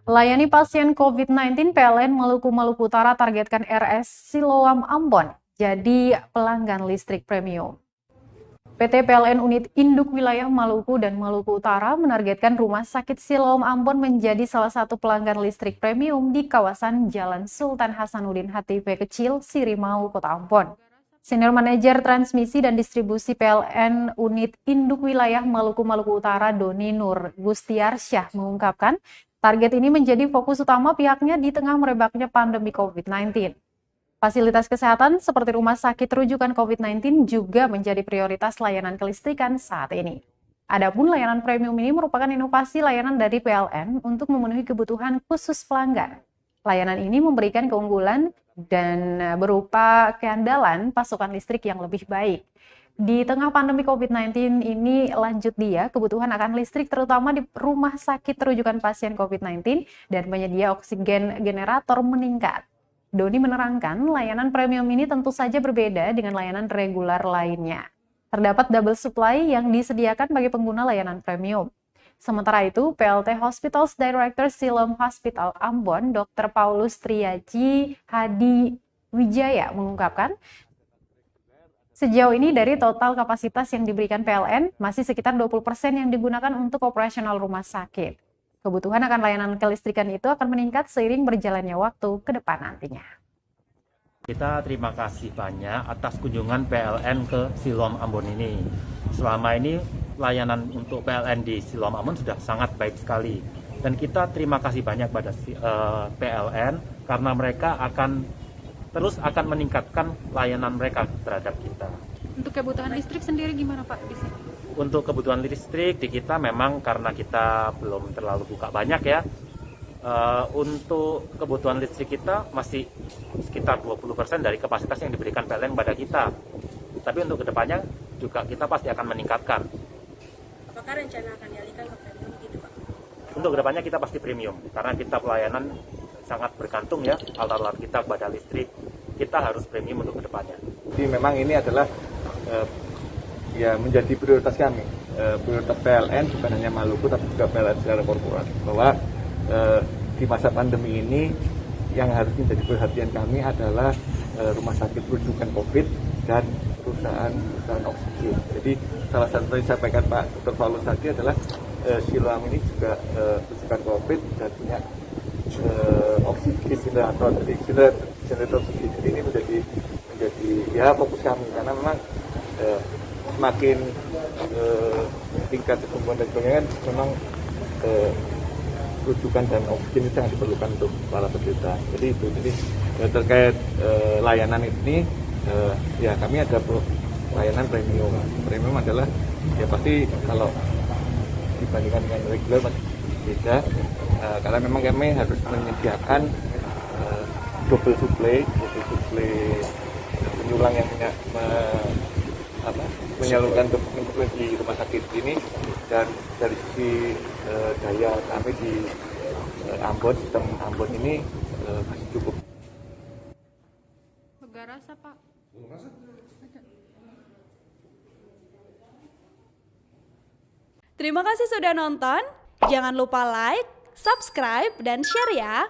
Layani pasien COVID-19, PLN Maluku Utara targetkan RS Siloam Ambon jadi pelanggan listrik premium. PT PLN Unit Induk Wilayah Maluku dan Maluku Utara menargetkan Rumah Sakit Siloam Ambon menjadi salah satu pelanggan listrik premium di kawasan Jalan Sultan Hasanuddin HTP Kecil, Sirimau, Kota Ambon. Senior Manajer Transmisi dan Distribusi PLN Unit Induk Wilayah Maluku Utara, Doni Nur Gustiarsyah, mengungkapkan target ini menjadi fokus utama pihaknya di tengah merebaknya pandemi COVID-19. Fasilitas kesehatan seperti rumah sakit rujukan COVID-19 juga menjadi prioritas layanan kelistrikan saat ini. Adapun layanan premium ini merupakan inovasi layanan dari PLN untuk memenuhi kebutuhan khusus pelanggan. Layanan ini memberikan keunggulan dan berupa keandalan pasokan listrik yang lebih baik. Di tengah pandemi COVID-19 ini lanjut dia, kebutuhan akan listrik terutama di rumah sakit rujukan pasien COVID-19 dan penyedia oksigen generator meningkat. Doni menerangkan layanan premium ini tentu saja berbeda dengan layanan reguler lainnya. Terdapat double supply yang disediakan bagi pengguna layanan premium. Sementara itu, PLT Hospitals Director Siloam Hospital Ambon, Dr. Paulus Triaji Hadi Wijaya mengungkapkan, sejauh ini dari total kapasitas yang diberikan PLN, masih sekitar 20% yang digunakan untuk operasional rumah sakit. Kebutuhan akan layanan kelistrikan itu akan meningkat seiring berjalannya waktu ke depan nantinya. Kita terima kasih banyak atas kunjungan PLN ke Siloam Ambon ini. Selama ini layanan untuk PLN di Siloam Ambon sudah sangat baik sekali. Dan kita terima kasih banyak pada PLN karena mereka terus akan meningkatkan layanan mereka terhadap kita. Untuk kebutuhan listrik sendiri gimana Pak di sini? Untuk kebutuhan listrik di kita memang karena kita belum terlalu buka banyak ya. Untuk kebutuhan listrik kita masih sekitar 20% dari kapasitas yang diberikan PLN pada kita. Tapi untuk kedepannya juga kita pasti akan meningkatkan. Apakah rencana akan dialihkan ke premium gitu Pak? Untuk kedepannya kita pasti premium, karena kita pelayanan sangat bergantung ya, alat-alat kita pada listrik. Kita harus premium untuk kedepannya. Jadi memang ini adalah ya menjadi prioritas kami, prioritas PLN bukan hanya Maluku tapi juga PLN secara korporat, bahwa di masa pandemi ini yang harus menjadi perhatian kami adalah rumah sakit rujukan COVID dan perusahaan oksigen. Jadi salah satu yang disampaikan Pak Dr. Paulus tadi adalah Siloam ini juga rujukan COVID dan punya oksigen generator. Jadi generator oksigen ini menjadi ya fokus kami karena memang semakin tingkat kesembuhan dan sebagainya kan memang rujukan dan oksigen itu sangat diperlukan untuk para penderita. Jadi itu terkait layanan ini ya kami ada layanan premium. Premium adalah ya pasti kalau dibandingkan dengan reguler masih beda karena memang kami harus menyediakan double supply penyulang yang menyalurkan dokumen di rumah sakit ini, dan dari sisi daya kami di Ambon, sistem Ambon ini masih cukup. Begarasa Pak. Terima kasih sudah nonton. Jangan lupa like, subscribe, dan share ya.